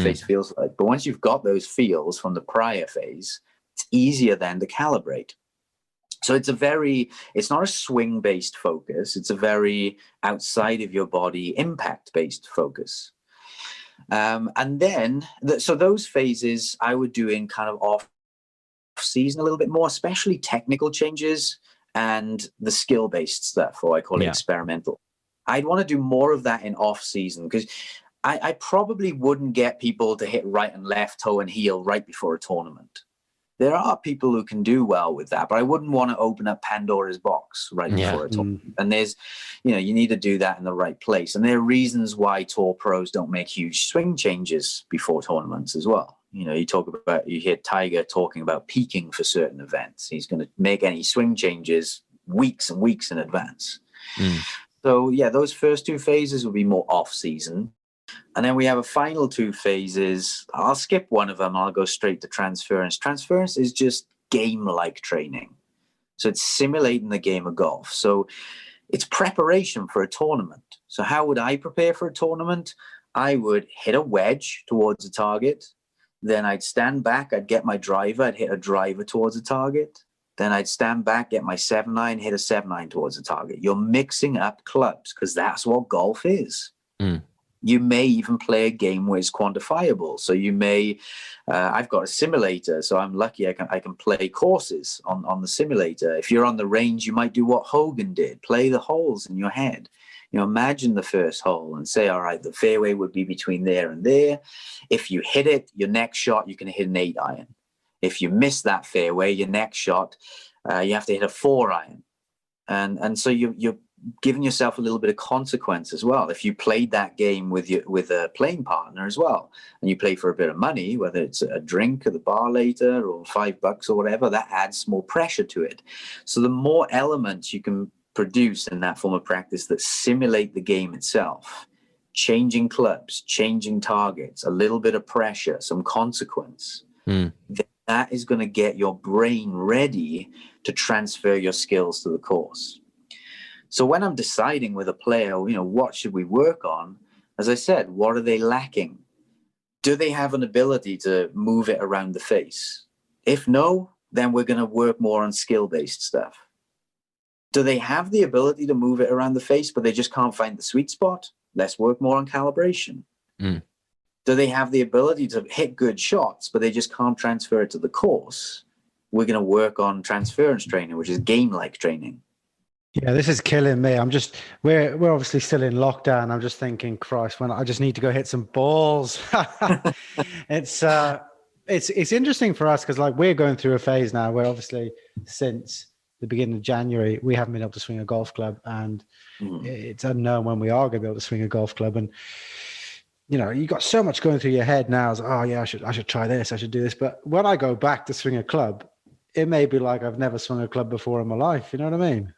face feels like. But once you've got those feels from the prior phase, it's easier then to calibrate. So it's not a swing-based focus. It's a very outside of your body impact-based focus. And then, so those phases I would do in kind of off season a little bit more, especially technical changes and the skill-based stuff, or I call it experimental. I'd want to do more of that in off season, because I probably wouldn't get people to hit right and left, toe and heel right before a tournament. there are people who can do well with that, but I wouldn't want to open up Pandora's box right before a tournament. And there's, you know, you need to do that in the right place. And there are reasons why tour pros don't make huge swing changes before tournaments as well. You know, you hear Tiger talking about peaking for certain events. He's going to make any swing changes weeks and weeks in advance. So yeah, those first 2 phases will be more off season. And then we have a final 2 phases. I'll skip one of them. I'll go straight to transference. Transference is just game-like training. So it's simulating the game of golf. So it's preparation for a tournament. So how would I prepare for a tournament? I would hit a wedge towards a target. Then I'd stand back. I'd get my driver. I'd hit a driver towards a target. Then I'd stand back, get my 7-iron, hit a 7-iron towards a target. You're mixing up clubs because that's what golf is. You may even play a game where it's quantifiable. So you may, I've got a simulator, so I'm lucky I can play courses on the simulator. If you're on the range, you might do what Hogan did, play the holes in your head. You know, imagine the first hole and say, all right, the fairway would be between there and there. If you hit it, your next shot, you can hit an 8-iron. If you miss that fairway, your next shot, you have to hit a 4-iron. And so you're giving yourself a little bit of consequence as well. If you played that game with a playing partner as well, and you play for a bit of money, whether it's a drink at the bar later or $5 or whatever, that adds more pressure to it. So the more elements you can produce in that form of practice that simulate the game itself, changing clubs, changing targets, a little bit of pressure, some consequence, that is going to get your brain ready to transfer your skills to the course. So when I'm deciding with a player, you know, what should we work on? As I said, what are they lacking? Do they have an ability to move it around the face? If no, then we're going to work more on skill-based stuff. Do they have the ability to move it around the face, but they just can't find the sweet spot? Let's work more on calibration. Do they have the ability to hit good shots, but they just can't transfer it to the course? We're going to work on transference training, which is game-like training. Yeah, this is killing me. We're obviously still in lockdown. I'm just thinking, Christ, when I just need to go hit some balls. It's interesting for us because like we're going through a phase now where obviously since the beginning of January we haven't been able to swing a golf club, and it's unknown when we are going to be able to swing a golf club. And you know, you got so much going through your head now. It's like, oh yeah, I should try this. I should do this. But when I go back to swing a club, it may be like I've never swung a club before in my life. You know what I mean?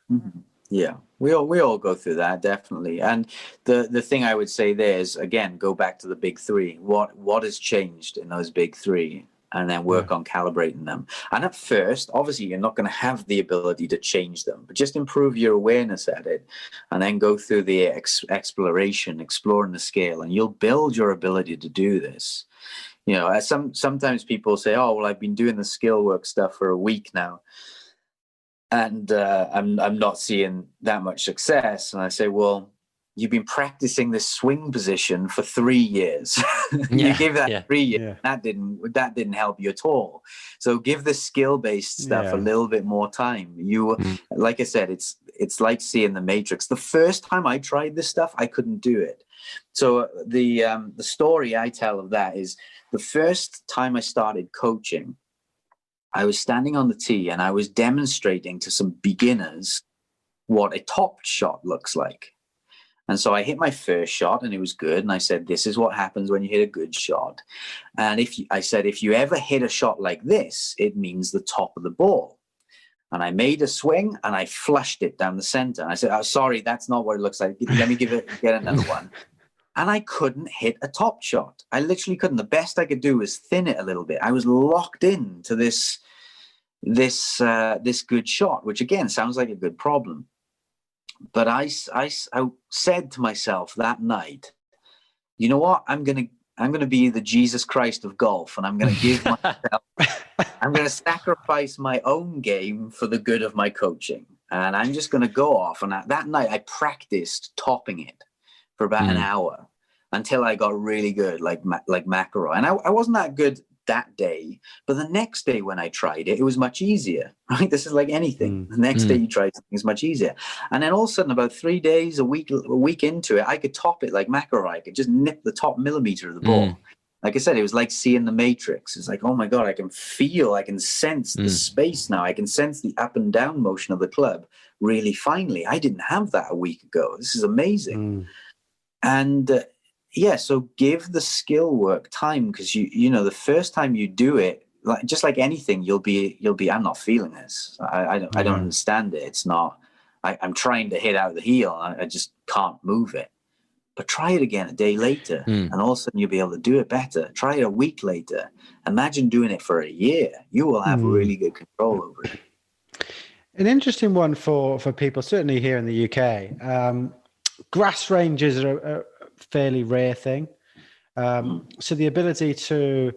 Yeah, we all go through that, definitely. And the thing I would say there is, again, go back to the big 3. What has changed in those big 3? And then work on calibrating them. And at first, obviously, you're not going to have the ability to change them, but just improve your awareness at it and then go through the exploration, exploring the scale, and you'll build your ability to do this. You know, sometimes people say, oh, well, I've been doing the skill work stuff for a week now, and I'm not seeing that much success. And I say, well, you've been practicing this swing position for 3 years. You give that 3 years. That didn't help you at all. So give the skill-based stuff a little bit more time. Like I said, it's like seeing the Matrix. The first time I tried this stuff, I couldn't do it. So the story I tell of that is the first time I started coaching, I was standing on the tee and I was demonstrating to some beginners what a top shot looks like. And so I hit my first shot and it was good. And I said, this is what happens when you hit a good shot. And if you ever hit a shot like this, it means the top of the ball. And I made a swing and I flushed it down the center. And I said, oh, sorry, that's not what it looks like. Let me get another one. And I couldn't hit a top shot. I literally couldn't. The best I could do was thin it a little bit. I was locked into this good shot, which again sounds like a good problem. But I said to myself that night, you know what? I'm gonna be the Jesus Christ of golf, and I'm gonna give myself, I'm gonna sacrifice my own game for the good of my coaching, and I'm just gonna go off. And that night, I practiced topping it for about an hour until I got really good, like McElroy. And I wasn't that good that day, but the next day when I tried it, it was much easier, right? This is like anything. The next day you try something, it's much easier. And then all of a sudden, about 3 days, a week into it, I could top it like McElroy. I could just nip the top millimeter of the ball. like I said, it was like seeing the Matrix. It's like, oh my God, I can sense the space now. I can sense the up and down motion of the club really finely. I didn't have that a week ago. This is amazing. And so give the skill work time, because you know, the first time you do it, just like anything, you'll be, I'm not feeling this. I don't understand it. It's not, I'm trying to hit out the heel. I just can't move it. But try it again a day later, and all of a sudden you'll be able to do it better. Try it a week later. Imagine doing it for a year. You will have really good control over it. An interesting one for people, certainly here in the UK. Grass ranges are a fairly rare thing. So the ability to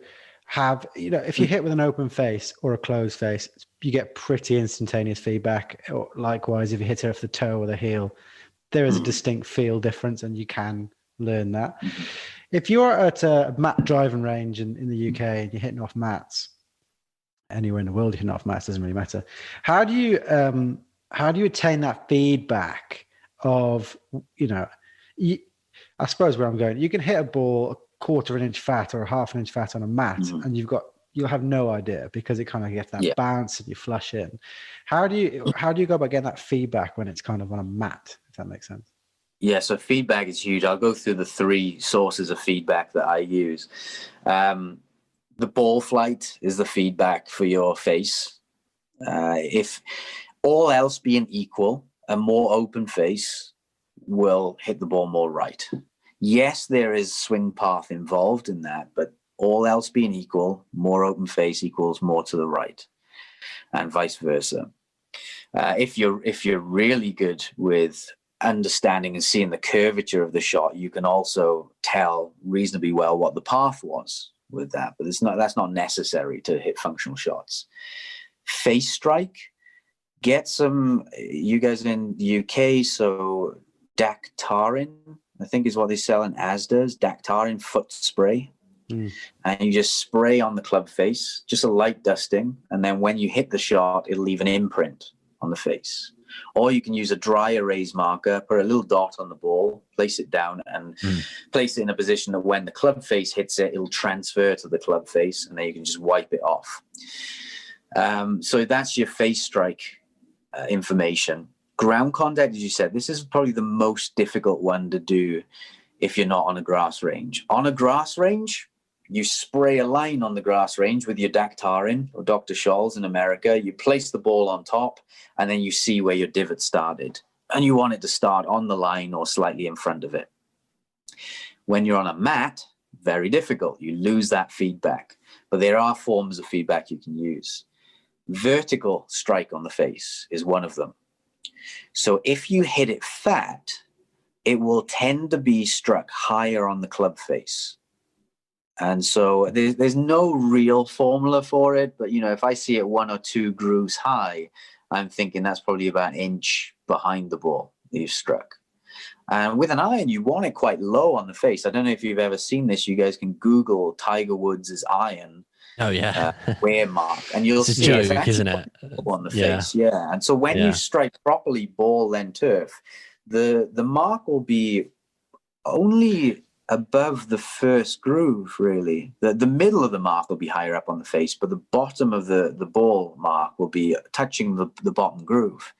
have, you know, if you hit with an open face or a closed face, you get pretty instantaneous feedback. Or likewise, if you hit it off the toe or the heel, there is a distinct feel difference, and you can learn that. If you're at a mat driving range in the UK and you're hitting off mats, anywhere in the world you're hitting off mats, doesn't really matter. How do you attain that feedback of, you know, I suppose where I'm going, you can hit a ball a quarter of an inch fat or a half an inch fat on a mat, and you'll have no idea, because it kind of gets that bounce and you flush in. How do you go about getting that feedback when it's kind of on a mat, if that makes sense? Yeah, so feedback is huge. I'll go through the 3 sources of feedback that I use. The ball flight is the feedback for your face. If all else being equal, a more open face will hit the ball more right. Yes, there is swing path involved in that, but all else being equal, more open face equals more to the right, and vice versa. If you're really good with understanding and seeing the curvature of the shot, you can also tell reasonably well what the path was with that, but that's not necessary to hit functional shots. Face strike, get some, you guys in the UK, so Dactarin, I think is what they sell in Asda's, Dactarin foot spray. And you just spray on the club face, just a light dusting, and then when you hit the shot, it'll leave an imprint on the face. Or you can use a dry erase marker, put a little dot on the ball, place it down, and place it in a position that when the club face hits it, it'll transfer to the club face, and then you can just wipe it off. So that's your face strike information. Ground contact, as you said, this is probably the most difficult one to do if you're not on a grass range. On a grass range, you spray a line on the grass range with your Dactarin or Dr. Scholl's in America. You place the ball on top, and then you see where your divot started. And you want it to start on the line or slightly in front of it. When you're on a mat, very difficult. You lose that feedback. But there are forms of feedback you can use. Vertical strike on the face is one of them. So if you hit it fat, it will tend to be struck higher on the club face. And so there's no real formula for it, but, you know, if I see it 1 or 2 grooves high, I'm thinking that's probably about an inch behind the ball that you've struck. And with an iron, you want it quite low on the face. I don't know if you've ever seen this. You guys can Google Tiger Woods' iron. Oh, yeah. Wear mark. And you'll see it's a joke, isn't it? On the face, yeah. And so when you strike properly ball, then turf, the mark will be only above the first groove, really. The middle of the mark will be higher up on the face, but the bottom of the ball mark will be touching the bottom groove.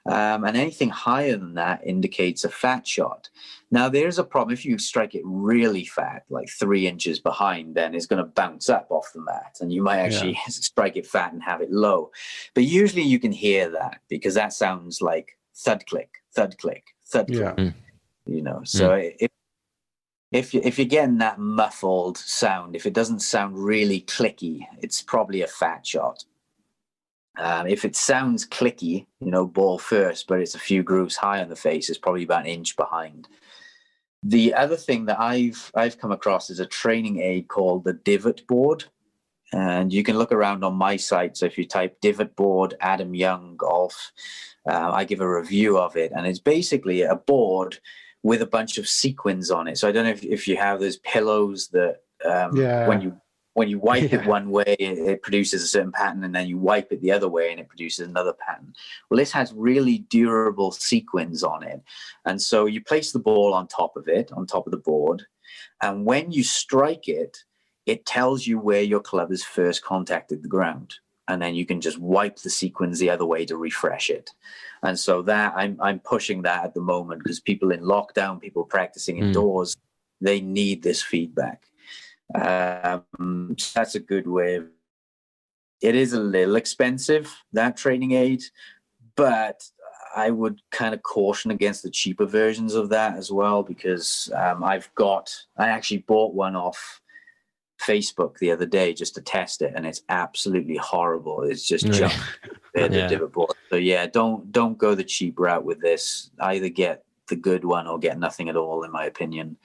And anything higher than that indicates a fat shot. Now, there's a problem. If you strike it really fat, like 3 inches behind, then it's going to bounce up off the mat, and you might actually strike it fat and have it low. But usually you can hear that, because that sounds like thud click, thud click, thud click. You know, so if you're getting that muffled sound, if it doesn't sound really clicky, it's probably a fat shot. If it sounds clicky, you know, ball first, but it's a few grooves high on the face, it's probably about an inch behind. The other thing that I've come across is a training aid called the divot board. And you can look around on my site. So if you type divot board, Adam Young golf, I give a review of it. And it's basically a board with a bunch of sequins on it. So I don't know if you have those pillows that when you wipe it one way, it produces a certain pattern, and then you wipe it the other way and it produces another pattern. Well, this has really durable sequins on it. And so you place the ball on top of it, on top of the board, And when you strike it, it tells you where your club has first contacted the ground. And then you can just wipe the sequence the other way to refresh it. And so that I'm pushing that at the moment, because people in lockdown, people practicing indoors, they need this feedback. So that's a good way. It is a little expensive, that training aid, but I would kind of caution against the cheaper versions of that as well, because I actually bought one off Facebook the other day just to test it, and it's absolutely horrible. It's just junk. The divot board. So yeah, don't go the cheap route with this. Either get the good one or get nothing at all, in my opinion.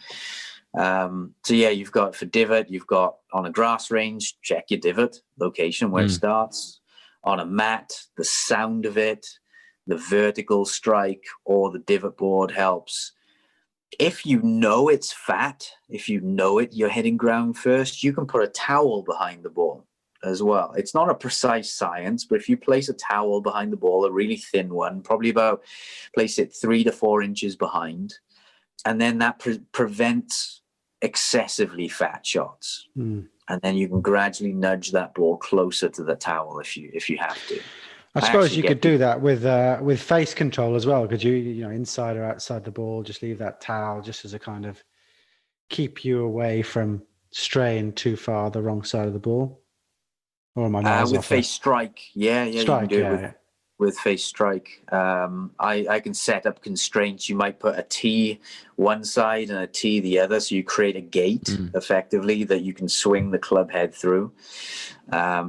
So yeah, you've got for divot, you've got on a grass range, check your divot location where it starts. On a mat, the sound of it, the vertical strike or the divot board helps. If you know it's fat, if you know you're hitting ground first, you can put a towel behind the ball as well. It's not a precise science, but if you place a towel behind the ball, a really thin one, probably place it 3 to 4 inches behind, and then that prevents excessively fat shots. And then you can gradually nudge that ball closer to the towel if you have to. I suppose you could do that with face control as well. Could you inside or outside the ball, just leave that towel just as a kind of keep you away from straying too far the wrong side of the ball? Or am I miles with off face strike? Yeah, strike, you can do it with face strike. I can set up constraints. You might put a T one side and a T the other, so you create a gate effectively that you can swing the club head through.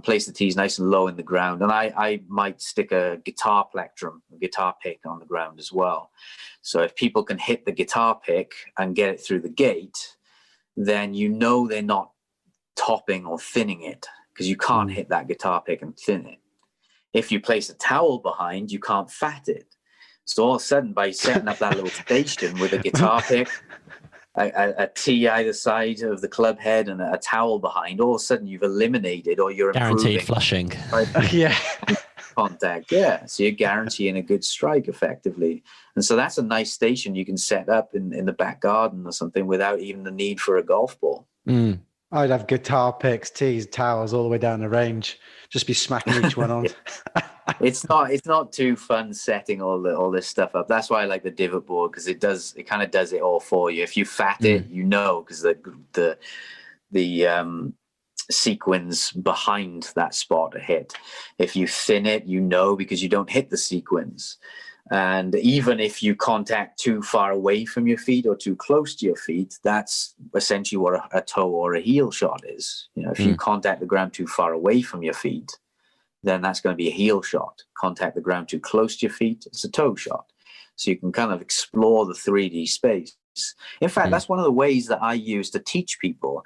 Place the T's nice and low in the ground, and I might stick a guitar plectrum, a guitar pick on the ground as well. So if people can hit the guitar pick and get it through the gate, then they're not topping or thinning it, because you can't hit that guitar pick and thin it. If you place a towel behind, you can't fat it. So all of a sudden, by setting up that little station with a guitar pick, a T either side of the club head and a towel behind, all of a sudden you've eliminated or you're guaranteed improving flushing. Yeah. Contact. Yeah. So you're guaranteeing a good strike effectively. And so that's a nice station you can set up in the back garden or something without even the need for a golf ball. I'd have guitar picks, tees, towels all the way down the range. Just be smacking each one on. It's not too fun setting all this stuff up. That's why I like the divot board, because it kind of does it all for you. If you fat it, because the sequence behind that spot a hit. If you thin it, because you don't hit the sequence. And even if you contact too far away from your feet or too close to your feet, that's essentially what a toe or a heel shot is. If you contact the ground too far away from your feet, then that's going to be a heel shot. Contact the ground too close to your feet, it's a toe shot. So you can kind of explore the 3D space. In fact, that's one of the ways that I use to teach people.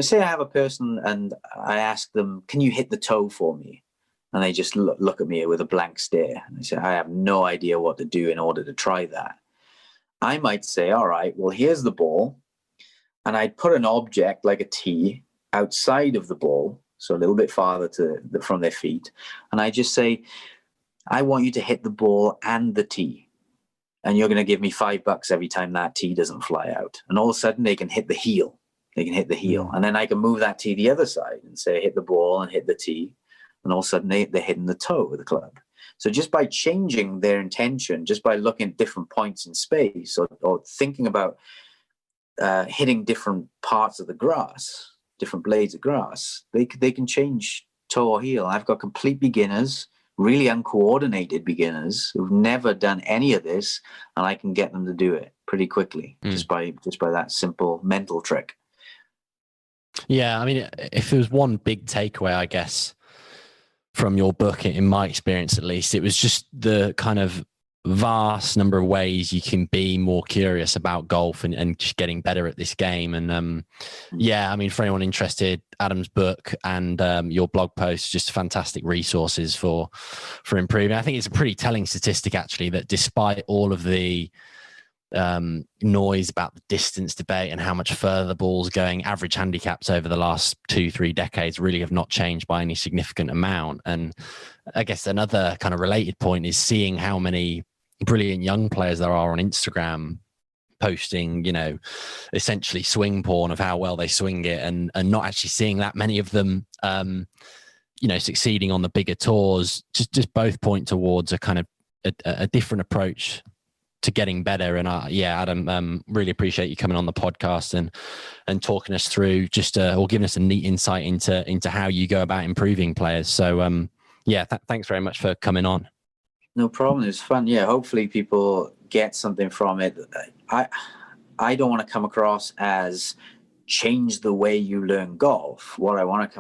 Say I have a person and I ask them, can you hit the toe for me? And they just look at me with a blank stare. And they say, I have no idea what to do in order to try that. I might say, all right, well, here's the ball. And I'd put an object like a tee outside of the ball, so a little bit farther from their feet. And I just say, I want you to hit the ball and the tee. And you're going to give me $5 every time that tee doesn't fly out. And all of a sudden they can hit the heel. And then I can move that tee the other side and say, hit the ball and hit the tee. And all of a sudden they're hitting the toe with the club. So just by changing their intention, just by looking at different points in space or thinking about hitting different parts of the grass, different blades of grass, they can change toe or heel. I've got complete beginners, really uncoordinated beginners who've never done any of this, and I can get them to do it pretty quickly just by that simple mental trick. Yeah, I mean, if there was one big takeaway, I guess, from your book, in my experience at least, it was just the kind of vast number of ways you can be more curious about golf and just getting better at this game. And yeah, I mean, for anyone interested, Adam's book and your blog post, just fantastic resources for improving. I think it's a pretty telling statistic actually, that despite all of the noise about the distance debate and how much further the ball's going, average handicaps over the last 2-3 decades really have not changed by any significant amount. And I guess another kind of related point is seeing how many brilliant young players there are on Instagram posting, essentially swing porn of how well they swing it, and not actually seeing that many of them, succeeding on the bigger tours. Just both point towards a kind of a different approach to getting better. And Adam, really appreciate you coming on the podcast and talking us through or giving us a neat insight into how you go about improving players. So thanks very much for coming on. No problem. It was fun. Yeah, hopefully people get something from it. I don't want to come across as change the way you learn golf. What I want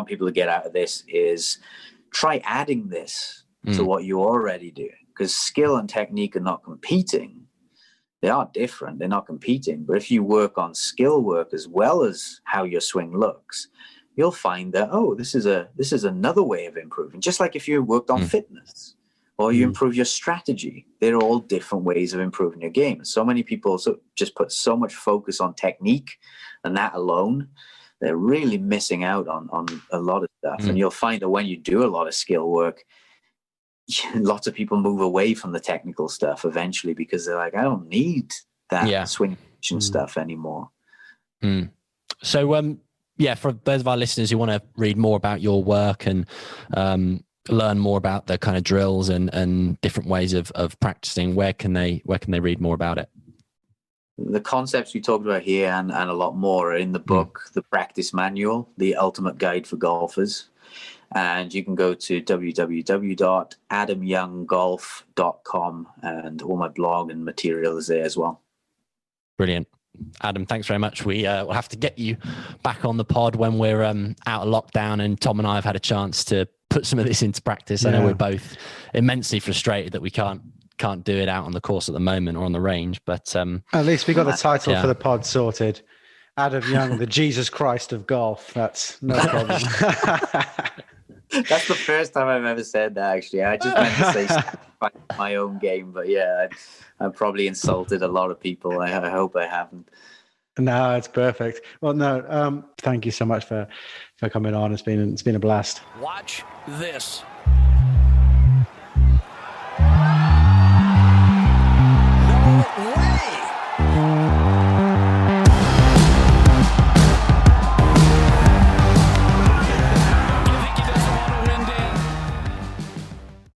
people to get out of this is try adding this to what you already do, because skill and technique are not competing. They are different. They're not competing. But if you work on skill work as well as how your swing looks, you'll find that, this is another way of improving. Just like if you worked on fitness or you improve your strategy, they're all different ways of improving your game. So many people just put so much focus on technique and that alone, they're really missing out on a lot of stuff. And you'll find that when you do a lot of skill work, lots of people move away from the technical stuff eventually because they're like, I don't need that swing stuff anymore. So, for those of our listeners who want to read more about your work and learn more about the kind of drills and different ways of practicing, where can they read more about it? The concepts we talked about here and a lot more are in the book, The Practice Manual, The Ultimate Guide for Golfers. And you can go to www.adamyounggolf.com, and all my blog and material is there as well. Brilliant. Adam, thanks very much. We'll have to get you back on the pod when we're out of lockdown, and Tom and I have had a chance to put some of this into practice. I know we're both immensely frustrated that we can't do it out on the course at the moment or on the range, but at least we got the title for the pod sorted. Adam Young, the Jesus Christ of golf. That's no problem. That's the first time I've ever said that, actually. I just meant to say my own game, but I've probably insulted a lot of people. I hope I haven't. No, it's perfect. Well, no, thank you so much for coming on. It's been a blast. Watch this.